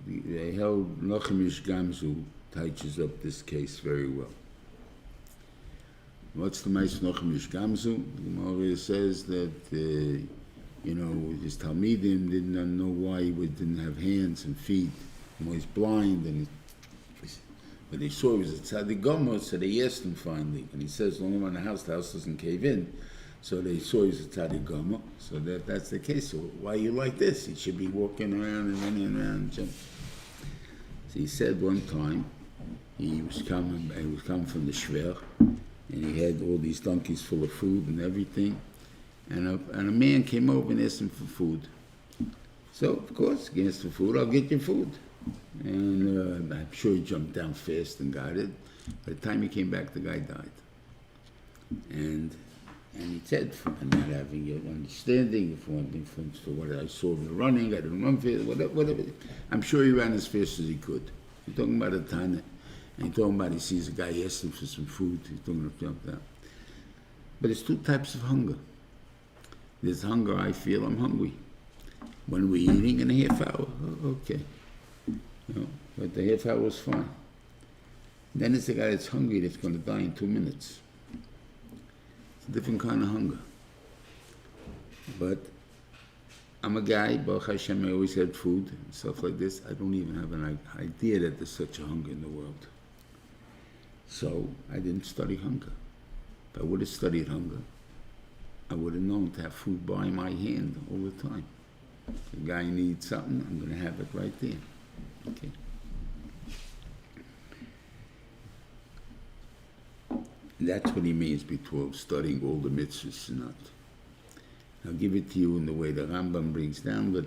They held Nochemish Gamzu touches up this case very well. What's the Meis Nochemish Gamzu? The Gemara says that his Talmidim didn't know why he didn't have hands and feet, and was blind, and but they saw he was a tzaddik gomer, so they asked him finally, and he says, "Long around the house doesn't cave in." So they saw he was a tzaddik gomer. So that's the case. So why are you like this? He should be walking around and running around. So he said one time he was coming from the shver, and he had all these donkeys full of food and everything, and a man came over and asked him for food. So of course he asked for food. I'll get you food. And I'm sure he jumped down fast and got it. By the time he came back, the guy died. And he said, I'm not having your understanding for what I saw him running, I didn't run fast, whatever. I'm sure he ran as fast as he could. He's talking about a Tana, and he's talking about he sees a guy asking for some food, he's talking about jump down. But there's 2 types of hunger. There's hunger, I feel I'm hungry. When we're eating in a half hour, okay. But the half hour was fine. Then it's the guy that's hungry that's going to die in 2 minutes. It's a different kind of hunger. But I'm a guy, Baruch Hashem, I always had food and stuff like this. I don't even have an idea that there's such a hunger in the world. So I didn't study hunger. If I would have studied hunger, I would have known to have food by my hand all the time. If the guy needs something, I'm going to have it right there. Okay. That's what he means between studying all the mitzvahs and not. I'll give it to you in the way the Rambam brings down, but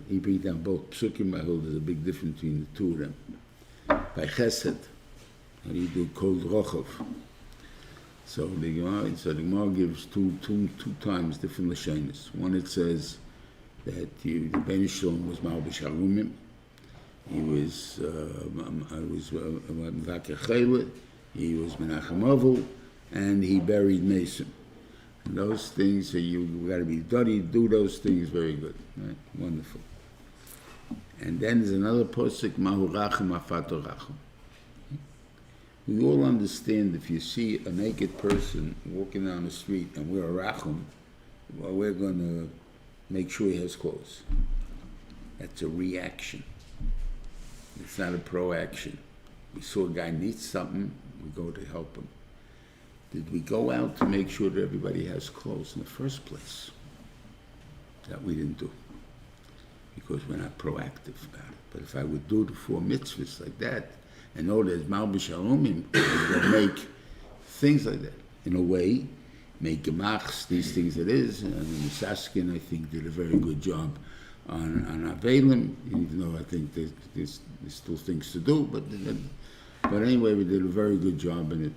he brings down both psukim. I hold there's a big difference between the 2 of them. By chesed, how do you do kol rochov? So the Gemara gives two times different lashonos. One, it says that the Ben Shalom was Malbish Harumim. He was Mvakeh Chaylet, he was Menachem Avul, and he buried Mason. And those things, so you got to be dirty, do those things very good. Right? Wonderful. And then there's another posuk, Mahu Rachum Afato Rachum. We all understand if you see a naked person walking down the street and we're a Rachum, well, we're going to make sure he has clothes. That's a reaction. It's not a proaction. We saw a guy needs something, we go to help him. Did we go out to make sure that everybody has clothes in the first place? That we didn't do, because we're not proactive about it. But if I would do the 4 mitzvahs like that, and know that Malbish Harumim will make things like that. In a way, make gemachs, these things it is, and the Saskin, I think, did a very good job on Avelim, even though I think there's still things to do, but anyway, we did a very good job in it.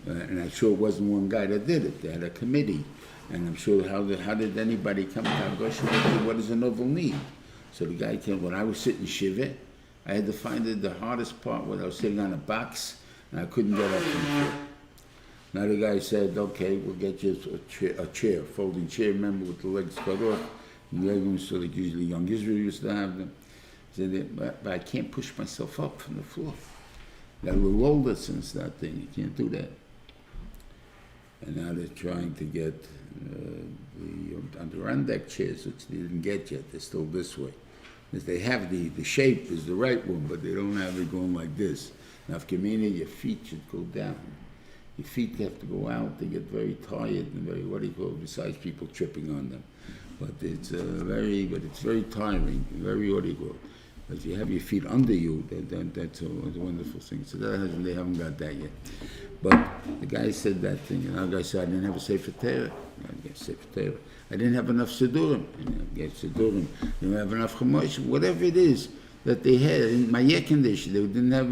And I'm sure it wasn't one guy that did it. They had a committee. And I'm sure how did anybody come to Agosh? What does a novel need? So the guy came, when I was sitting Shiva, I had to find the hardest part when I was sitting on a box and I couldn't get up from the floor. Now the guy said, okay, we'll get you a chair, folding chair, remember, with the legs cut off. And the legs, so like usually young Israel used to have them. He said, but I can't push myself up from the floor. Got a little older since that thing, you can't do that. And now they're trying to get the Adirondack chairs, which they didn't get yet. They're still this way. Because they have the shape is the right one, but they don't have it going like this. Now, if Kamina, your feet should go down. Your feet have to go out. They get very tired and very, what do you call it, besides people tripping on them. But it's very tiring, very, what do you call it. If you have your feet under you, that's a wonderful thing. So they haven't got that yet. But the guy said that thing, and the guy said, I didn't have a Sefer Torah. I didn't have enough Sidurim. I gave Sidurim. I didn't have enough Chumash. Whatever it is that they had, in my air condition, they didn't have,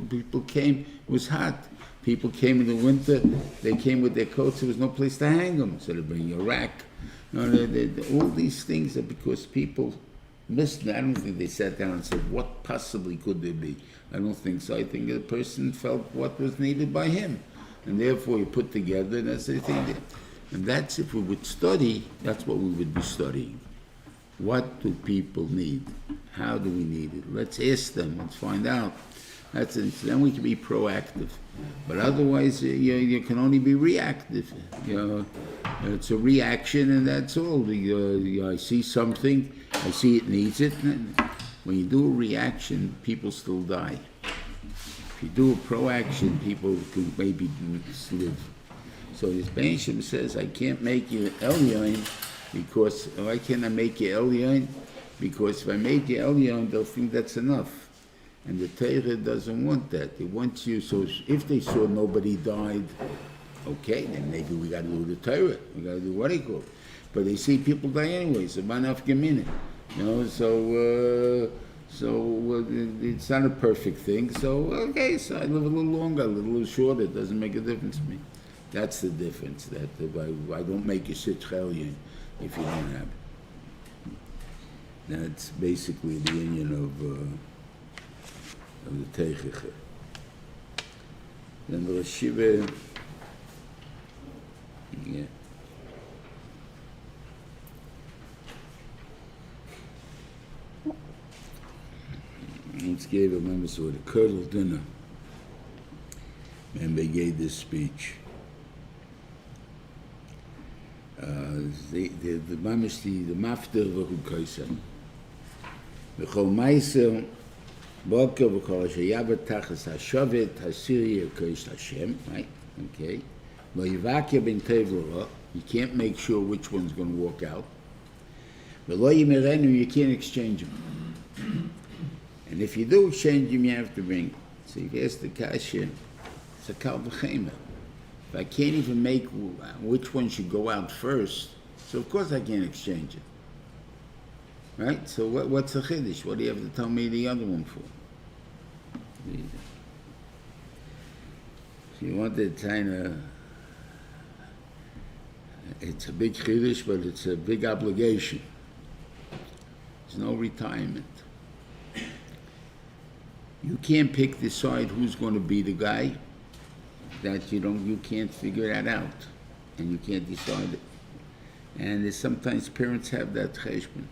people came, it was hot. People came in the winter, they came with their coats, there was no place to hang them. So they bring a rack. All these things are because people missed. I don't think they sat down and said, what possibly could there be? I don't think so. I think the person felt what was needed by him. And therefore he put together, and that's the thing. And that's, if we would study, that's what we would be studying. What do people need? How do we need it? Let's ask them, let's find out. That's it. Then we can be proactive. But otherwise, you can only be reactive. It's a reaction, and that's all. I see something, I see it needs it. When you do a reaction, people still die. If you do a proaction, people can maybe live. So this Bansham says, I can't make you Elyon because, why can't I make you Elyon? Because if I make you Elyon, they'll think that's enough. And the Torah doesn't want that. It wants you, so if they saw nobody died, okay, then maybe we got to do the Torah. We got to do what he called. But they see people die anyway, so manaf gemina. So it's not a perfect thing. So, okay, so I live a little longer, a little shorter. It doesn't make a difference to me. That's the difference, that I don't make you sit chelyon if you don't have it. That's basically the union of the Teichicha. Then the Rashiva, yeah. Once gave a member so the curdle dinner, and they gave this speech. The mamish the mafter Behar-Bechukosai. The Chol Meiser Boker v'Kol Sheyavet Tachas Hashavet Hasiri Kosh Hashem. Right? Okay. Lo Yivakya ben Tev L'Ra. You can't make sure which one's going to walk out. But Lo Yimerenu, you can't exchange them. And if you do exchange them, you have to bring. So if you ask the kasha, it's a kal v'chemer. If I can't even make which one should go out first, so of course I can't exchange it. Right? So what's the chiddush? What do you have to tell me the other one for? So you want to kind of, it's a big chiddush, but it's a big obligation. There's no retirement. You can't decide who's going to be the guy. That you can't figure that out, and you can't decide it. And sometimes parents have that cheshbon.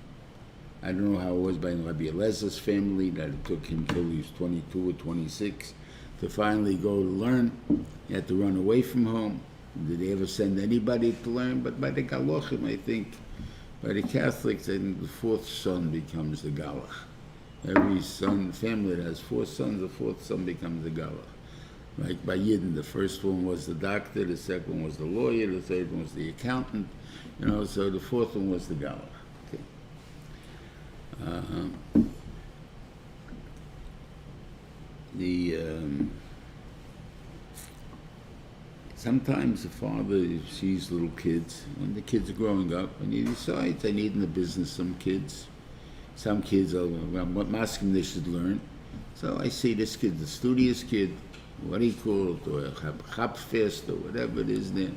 I don't know how it was by Rabbi Elazar's family, that it took him till he was 22 or 26 to finally go to learn. He had to run away from home. Did they ever send anybody to learn? But by the Galochim, I think, by the Catholics, I think the fourth son becomes the Galach. Every family that has four sons, the fourth son becomes the Galach. Like by Yidden, the first one was the doctor, the second one was the lawyer, the third one was the accountant, so the fourth one was the Galach. Okay. sometimes the father sees little kids, and the kids are growing up, and he decides, I need in the business some kids. Some kids are what masking they should learn. So I see this kid, the studious kid, what he called, or Chapfest, or whatever it is there.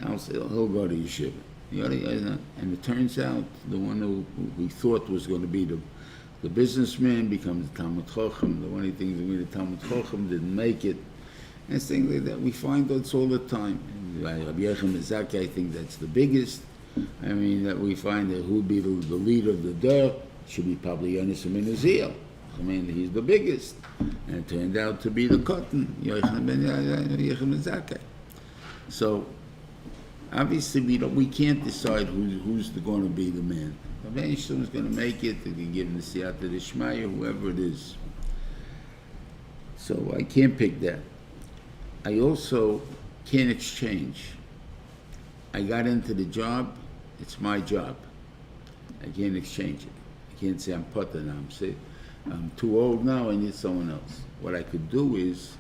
I'll say, he'll go to yeshiva. And it turns out the one who we thought was going to be the businessman becomes the Talmud Chacham. The one who thinks to be the Talmud Chacham didn't make it. And things like that. We find that all the time. Rabbi Yechim Mizaki, I think that's the biggest. I mean, that we find that who would be the leader of the Dor should be probably Yonis Ben Uziel. I mean, he's the biggest. And it turned out to be the Cotton, Yechim Mizaki. So, obviously, we can't decide who's going to be the man. Rabbi Yishlam is going to make it. They can give him the Siyata D'Shmaya, whoever it is. So I can't pick that. I also can't exchange. I got into the job. It's my job. I can't exchange it. I can't say I'm putter now. I'm too old now. I need someone else. What I could do is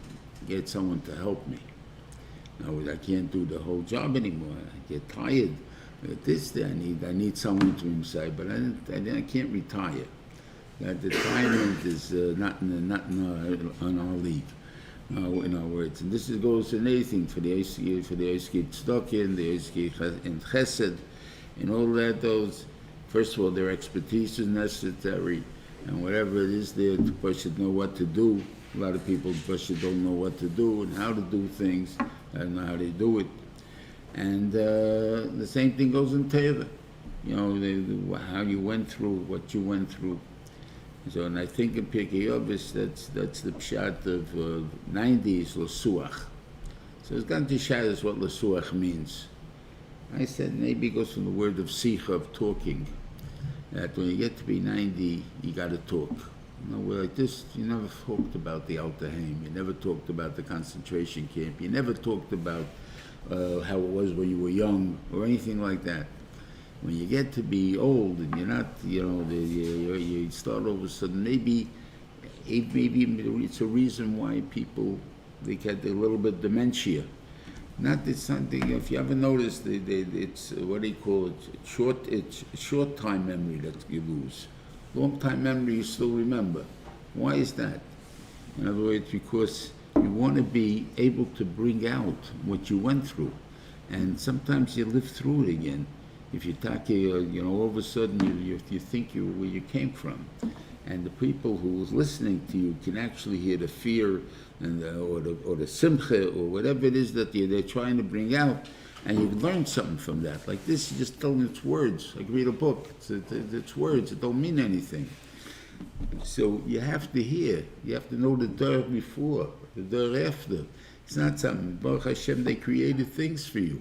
get someone to help me. No, I can't do the whole job anymore. I get tired. I need someone to inside, but I can't retire. That retirement is not in our league, in our words. And this goes in anything for the Oskei Tzedakah, the Oskei in Chesed, and all that. Those, first of all, their expertise is necessary, and whatever it is there, the person know what to do. A lot of people, don't know what to do and how to do things. I don't know how they do it. And the same thing goes in Torah. You know, how you went through, what you went through. So, and I think in Pirkei Avos, that's the pshat of 90 is L'suach. So it's got to show us what L'suach means. I said maybe it goes from the word of sicha, of talking. That when you get to be 90, you got to talk. You know, we're like this, you never talked about the Alter Haim, you never talked about the concentration camp, you never talked about how it was when you were young, or anything like that. When you get to be old and you're not, you start all of a sudden, maybe it's a reason why people, they get a little bit dementia. Not that something, if you ever notice, it's what do you call it, it's short time memory that you lose. Long time memory you still remember. Why is that? In other words, because you want to be able to bring out what you went through. And sometimes you live through it again. If you talk, all of a sudden you think where you came from. And the people who was listening to you can actually hear the fear and or the simcha or whatever it is that they're trying to bring out. And you learn something from that. Like this, you just tell them it's words. Like read a book. It's words. It don't mean anything. So you have to hear. You have to know the door before, the door after. It's not something. Baruch Hashem, they created things for you.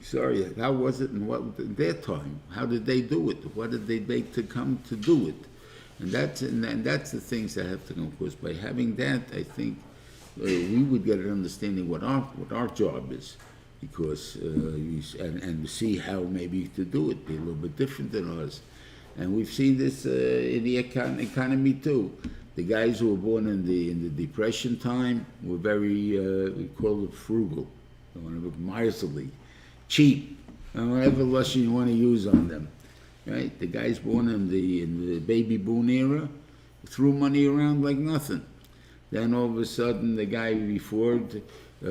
Sorry, how was it and what in their time? How did they do it? What did they make to come to do it? And that's the things that have to come. Of course, by having that, I think we would get an understanding what our job is. Because and see how maybe to do it, be a little bit different than us, and we've seen this in the economy too. The guys who were born in the Depression time were very we call it frugal, miserly, cheap, and whatever lesson you want to use on them, right? The guys born in the baby boom era threw money around like nothing. Then all of a sudden, the guy before, I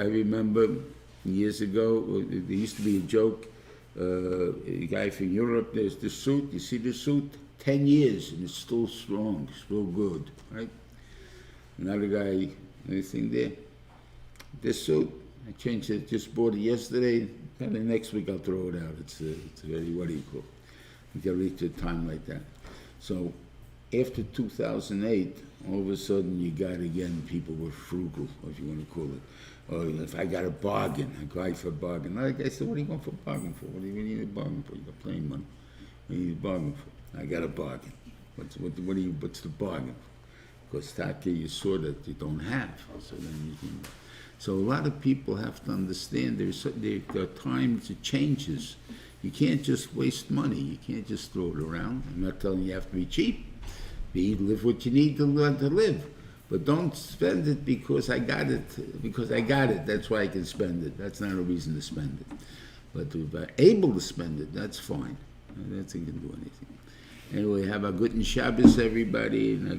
remember. Years ago, there used to be a joke, a guy from Europe, there's the suit, you see the suit? 10 years, and it's still strong, still good, right? Another guy, anything there? This suit, I changed it, just bought it yesterday, probably next week I'll throw it out. It's very, what do you call it? You can reach a time like that. So, after 2008, all of a sudden you got again, people were frugal, if you want to call it. Or if I got a bargain, I go for a bargain. Like I said, what are you going for a bargain for? What do you need a bargain for? You got plenty of money. What do you need a bargain for? I got a bargain. What's the bargain for? Because Taka, you saw that you don't have. So then you can. So a lot of people have to understand there are times it changes. You can't just waste money. You can't just throw it around. I'm not telling you have to be cheap. Live what you need to learn to live. But don't spend it because I got it. Because I got it, that's why I can spend it. That's not a reason to spend it. But if I'm able to spend it, that's fine. I don't think I can do anything. Anyway, have a good Shabbos, everybody, and a